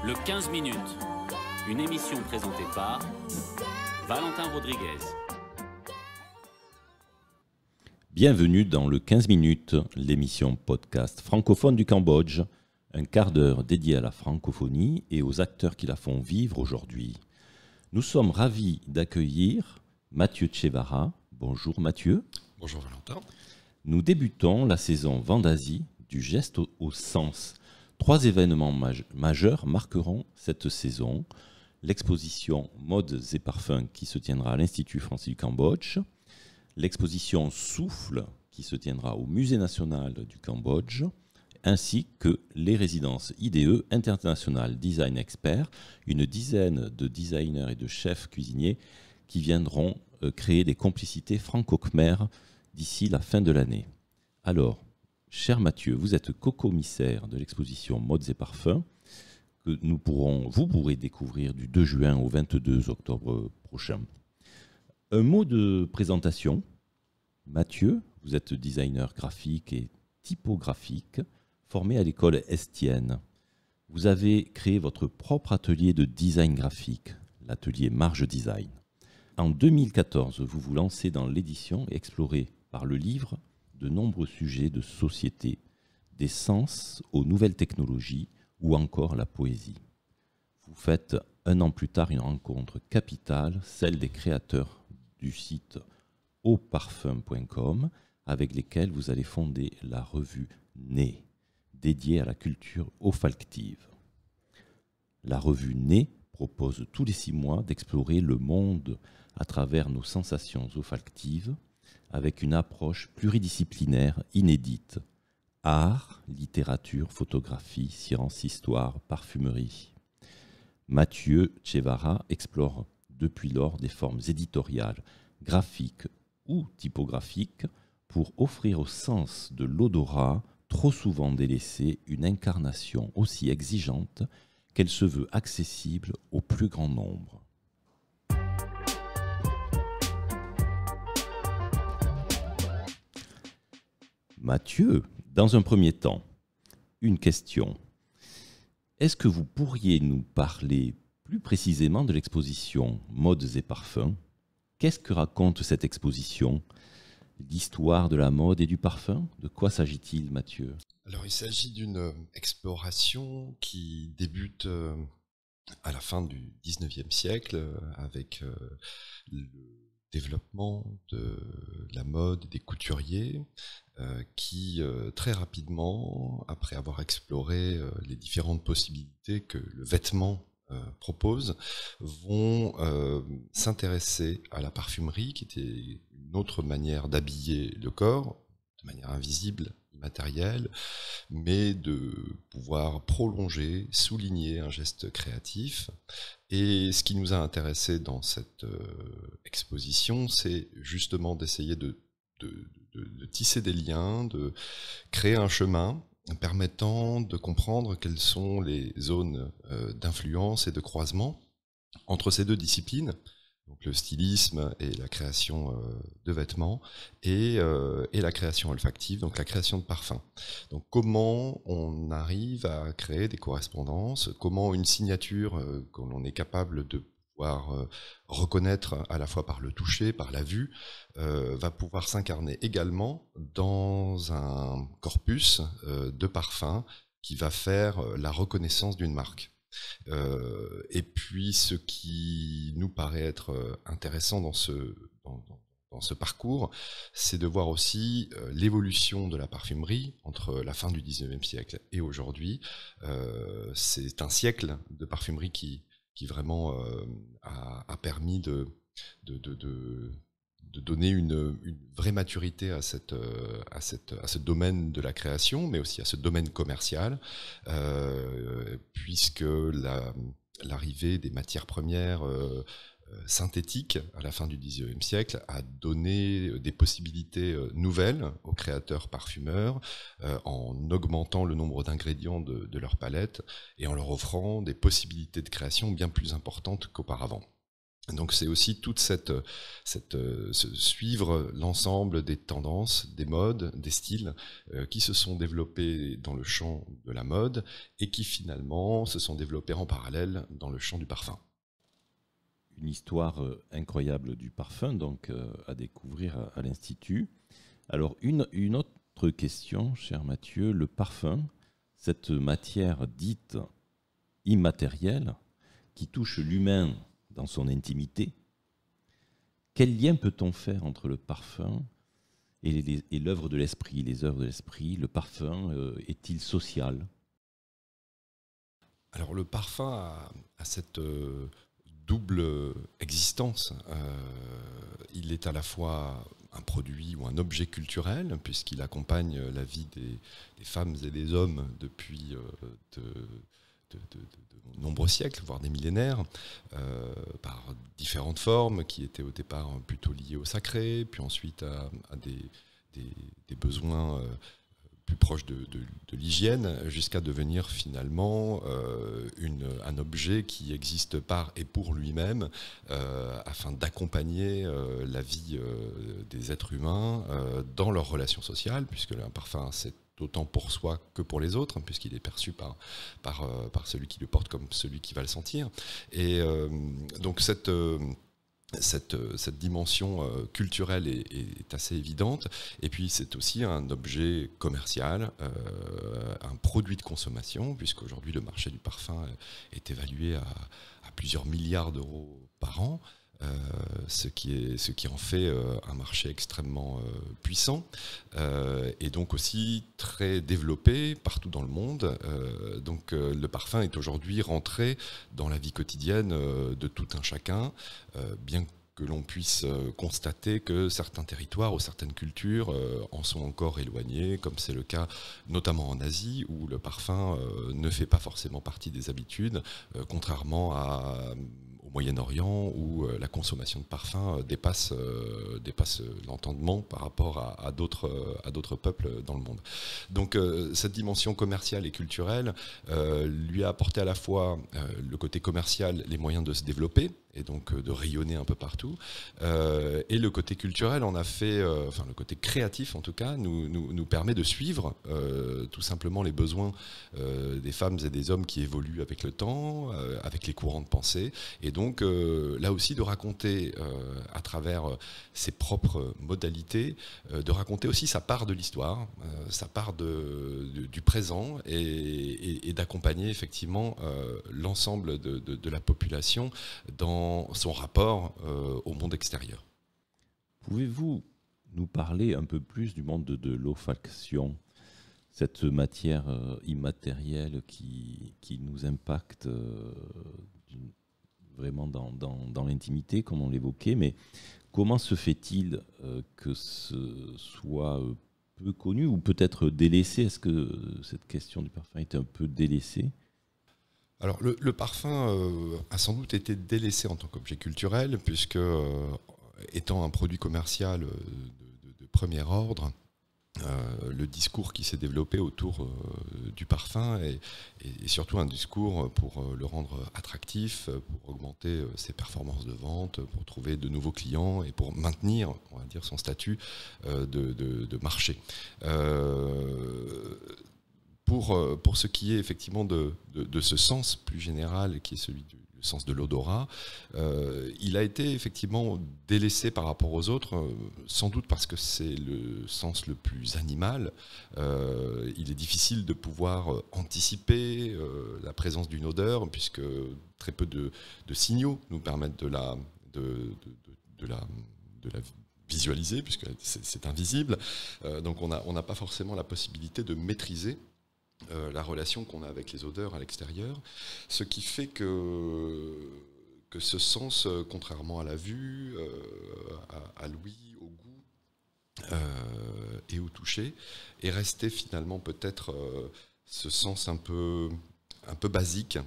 Le 15 minutes, une émission présentée par Valentin Rodriguez. Bienvenue dans le 15 minutes, l'émission podcast francophone du Cambodge, un quart d'heure dédié à la francophonie et aux acteurs qui la font vivre aujourd'hui. Nous sommes ravis d'accueillir Mathieu Tchevara. Bonjour Mathieu. Bonjour Valentin. Nous débutons la saison Vendazie du geste au sens. 3 événements majeurs marqueront cette saison. L'exposition Modes et Parfums qui se tiendra à l'Institut français du Cambodge. L'exposition Souffle qui se tiendra au Musée national du Cambodge. Ainsi que les résidences IDE, International Design Expert, une dizaine de designers et de chefs cuisiniers qui viendront créer des complicités franco-khmères d'ici la fin de l'année. Alors, cher Mathieu, vous êtes co-commissaire de l'exposition Modes et Parfums que vous pourrez découvrir du 2 juin au 22 octobre prochain. Un mot de présentation. Mathieu, vous êtes designer graphique et typographique, formé à l'école Estienne. Vous avez créé votre propre atelier de design graphique, l'atelier Marge Design. En 2014, vous vous lancez dans l'édition et explorez par le livre de nombreux sujets de société, des sens aux nouvelles technologies ou encore la poésie. Vous faites 1 an plus tard une rencontre capitale, celle des créateurs du site auparfum.com, avec lesquels vous allez fonder la revue Nez, dédiée à la culture olfactive. La revue Nez propose tous les 6 mois d'explorer le monde à travers nos sensations olfactives, avec une approche pluridisciplinaire inédite. Art, littérature, photographie, science, histoire, parfumerie. Mathieu Tchevara explore depuis lors des formes éditoriales, graphiques ou typographiques pour offrir au sens de l'odorat, trop souvent délaissé, une incarnation aussi exigeante qu'elle se veut accessible au plus grand nombre. Mathieu, dans un premier temps, une question. Est-ce que vous pourriez nous parler plus précisément de l'exposition Modes et Parfums ? Qu'est-ce que raconte cette exposition ? L'histoire de la mode et du parfum ? De quoi s'agit-il, Mathieu ? Alors, il s'agit d'une exploration qui débute à la fin du 19e siècle avec le développement de la mode, des couturiers qui, très rapidement, après avoir exploré les différentes possibilités que le vêtement propose, vont s'intéresser à la parfumerie, qui était une autre manière d'habiller le corps, de manière invisible, immatérielle, mais de pouvoir prolonger, souligner un geste créatif. Et ce qui nous a intéressé dans cette exposition, c'est justement d'essayer de tisser des liens, de créer un chemin permettant de comprendre quelles sont les zones d'influence et de croisement entre ces 2 disciplines, donc le stylisme et la création de vêtements, et la création olfactive, donc la création de parfums. Donc comment on arrive à créer des correspondances, comment une signature que l'on est capable de pouvoir reconnaître à la fois par le toucher, par la vue, va pouvoir s'incarner également dans un corpus de parfums qui va faire la reconnaissance d'une marque. Et puis ce qui nous paraît être intéressant dans ce parcours, c'est de voir aussi l'évolution de la parfumerie entre la fin du 19e siècle et aujourd'hui. C'est un siècle de parfumerie qui vraiment a permis de donner une vraie maturité à ce domaine de la création, mais aussi à ce domaine commercial, puisque l'arrivée des matières premières synthétique à la fin du XIXe siècle a donné des possibilités nouvelles aux créateurs parfumeurs en augmentant le nombre d'ingrédients de leur palette et en leur offrant des possibilités de création bien plus importantes qu'auparavant. Donc c'est aussi toute suivre l'ensemble des tendances, des modes, des styles qui se sont développés dans le champ de la mode et qui finalement se sont développés en parallèle dans le champ du parfum. Une histoire incroyable du parfum, donc à découvrir à l'Institut. Alors une autre question, cher Mathieu, le parfum, cette matière dite immatérielle qui touche l'humain dans son intimité, quel lien peut-on faire entre le parfum et l'œuvre de l'esprit, les œuvres de l'esprit? Le parfum est-il social? Alors le parfum a cette double existence. Il est à la fois un produit ou un objet culturel, puisqu'il accompagne la vie des femmes et des hommes depuis de nombreux siècles, voire des millénaires, par différentes formes qui étaient au départ plutôt liées au sacré, puis ensuite à des besoins plus proches de l'hygiène, jusqu'à devenir finalement un objet qui existe par et pour lui-même, afin d'accompagner la vie des êtres humains dans leurs relations sociales, puisque un parfum, c'est autant pour soi que pour les autres, puisqu'il est perçu par celui qui le porte comme celui qui va le sentir. Et donc cette dimension culturelle est assez évidente. Et puis c'est aussi un objet commercial, un produit de consommation, puisqu'aujourd'hui le marché du parfum est évalué à plusieurs milliards d'euros par an. Ce qui en fait un marché extrêmement puissant et donc aussi très développé partout dans le monde. Donc le parfum est aujourd'hui rentré dans la vie quotidienne de tout un chacun, bien que l'on puisse constater que certains territoires ou certaines cultures en sont encore éloignés, comme c'est le cas notamment en Asie, où le parfum ne fait pas forcément partie des habitudes, contrairement au Moyen-Orient, où la consommation de parfum dépasse l'entendement par rapport à d'autres peuples dans le monde. Donc cette dimension commerciale et culturelle lui a apporté à la fois le côté commercial, les moyens de se développer, et donc de rayonner un peu partout. Et le côté culturel en a fait, le côté créatif en tout cas, nous permet de suivre tout simplement les besoins des femmes et des hommes qui évoluent avec le temps, avec les courants de pensée, et donc là aussi de raconter à travers ses propres modalités, de raconter aussi sa part de l'histoire, sa part du présent, et d'accompagner effectivement l'ensemble de la population dans son rapport au monde extérieur. Pouvez-vous nous parler un peu plus du monde de l'olfaction, cette matière immatérielle qui nous impacte vraiment dans l'intimité, comme on l'évoquait, mais comment se fait-il que ce soit peu connu ou peut-être délaissé? Est-ce que cette question du parfum est un peu délaissée? Alors le parfum a sans doute été délaissé en tant qu'objet culturel, puisque étant un produit commercial de premier ordre, le discours qui s'est développé autour du parfum est surtout un discours pour le rendre attractif, pour augmenter ses performances de vente, pour trouver de nouveaux clients et pour maintenir, on va dire, son statut de marché. Pour ce qui est effectivement de ce sens plus général qui est celui du sens de l'odorat, il a été effectivement délaissé par rapport aux autres, sans doute parce que c'est le sens le plus animal. Il est difficile de pouvoir anticiper la présence d'une odeur, puisque très peu de signaux nous permettent de la visualiser, puisque c'est invisible. Donc on n'a pas forcément la possibilité de maîtriser la relation qu'on a avec les odeurs à l'extérieur, ce qui fait que ce sens, contrairement à la vue, à l'ouïe, au goût et au toucher, est resté finalement peut-être ce sens un peu basique.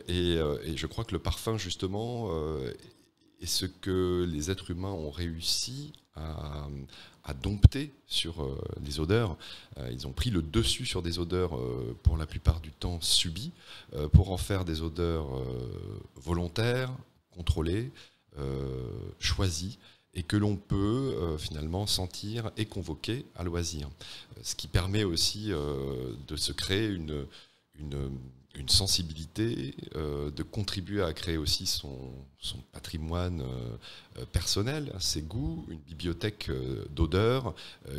Et je crois que le parfum, justement, est ce que les êtres humains ont réussi à dompter sur les odeurs. Ils ont pris le dessus sur des odeurs pour la plupart du temps subies, pour en faire des odeurs volontaires, contrôlés, choisis, et que l'on peut finalement sentir et convoquer à loisir. Ce qui permet aussi de se créer une sensibilité, de contribuer à créer aussi son patrimoine personnel, ses goûts, une bibliothèque d'odeurs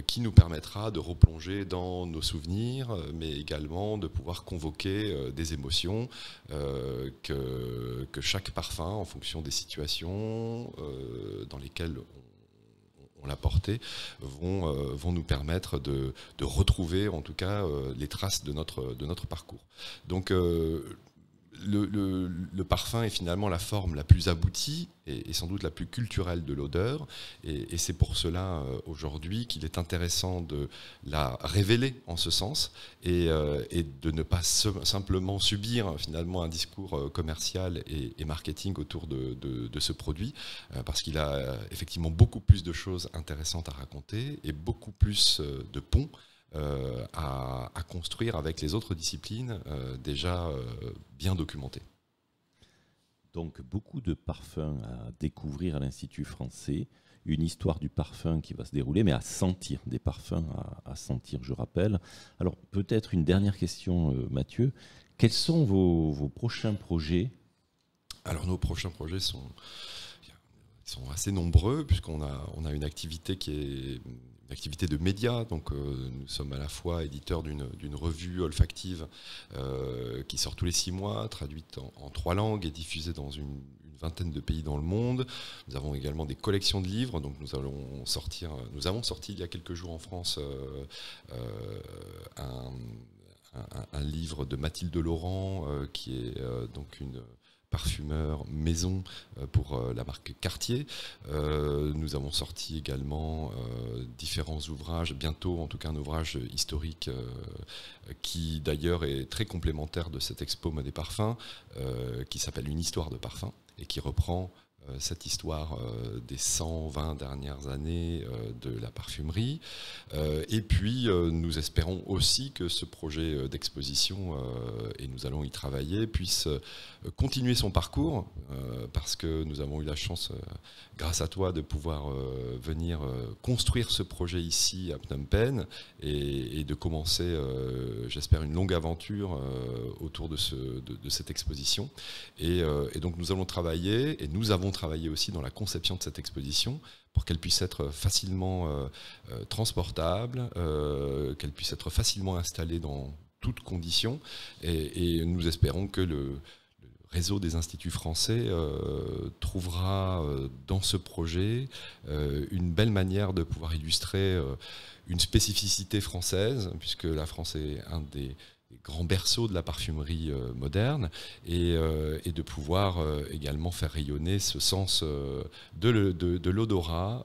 qui nous permettra de replonger dans nos souvenirs, mais également de pouvoir convoquer des émotions que chaque parfum, en fonction des situations dans lesquelles on l'a porté, vont nous permettre de retrouver en tout cas les traces de notre parcours. Donc le parfum est finalement la forme la plus aboutie et sans doute la plus culturelle de l'odeur, et c'est pour cela aujourd'hui qu'il est intéressant de la révéler en ce sens et de ne pas simplement subir finalement un discours commercial et marketing autour de ce produit, parce qu'il a effectivement beaucoup plus de choses intéressantes à raconter et beaucoup plus de ponts à construire avec les autres disciplines déjà bien documentées. Donc beaucoup de parfums à découvrir à l'Institut français, une histoire du parfum qui va se dérouler, mais à sentir, des parfums à sentir, je rappelle. Alors peut-être une dernière question, Mathieu. Quels sont vos prochains projets ? Alors nos prochains projets sont assez nombreux, puisqu'on a une activité qui est une activité de médias. Donc nous sommes à la fois éditeurs d'une revue olfactive qui sort tous les 6 mois, traduite en 3 langues et diffusée dans une vingtaine de pays dans le monde. Nous avons également des collections de livres. Donc nous avons sorti il y a quelques jours en France un livre de Mathilde Laurent qui est donc une parfumeur maison pour la marque Cartier. Nous avons sorti également différents ouvrages, bientôt en tout cas un ouvrage historique qui d'ailleurs est très complémentaire de cette expo Mode et Parfum, qui s'appelle Une histoire de parfum et qui reprend cette histoire des 120 dernières années de la parfumerie. Et puis, nous espérons aussi que ce projet d'exposition, et nous allons y travailler, puisse continuer son parcours, parce que nous avons eu la chance, grâce à toi, de pouvoir venir construire ce projet ici à Phnom Penh et de commencer, j'espère, une longue aventure autour de cette exposition. Et donc, nous allons travailler, et nous avons travaillé aussi dans la conception de cette exposition pour qu'elle puisse être facilement transportable, qu'elle puisse être facilement installée dans toutes conditions, et nous espérons que le réseau des instituts français trouvera dans ce projet une belle manière de pouvoir illustrer une spécificité française, puisque la France est un des grands berceaux de la parfumerie moderne, et de pouvoir également faire rayonner ce sens de l'odorat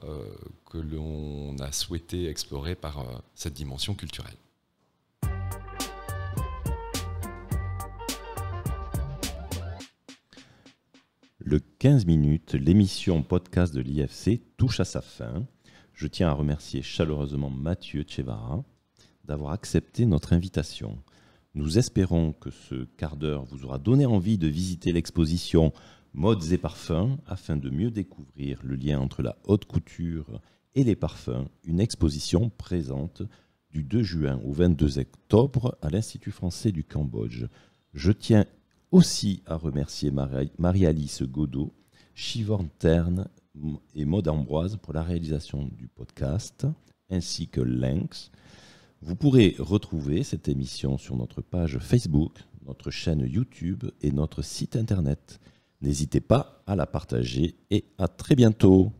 que l'on a souhaité explorer par cette dimension culturelle. Le 15 minutes, l'émission podcast de l'IFC touche à sa fin. Je tiens à remercier chaleureusement Mathieu Tchevara d'avoir accepté notre invitation. Nous espérons que ce quart d'heure vous aura donné envie de visiter l'exposition Modes et Parfums afin de mieux découvrir le lien entre la haute couture et les parfums, une exposition présente du 2 juin au 22 octobre à l'Institut français du Cambodge. Je tiens aussi à remercier Marie-Alice Godot, Chivorn Terne et Maud Ambroise pour la réalisation du podcast, ainsi que Lynx. Vous pourrez retrouver cette émission sur notre page Facebook, notre chaîne YouTube et notre site internet. N'hésitez pas à la partager et à très bientôt.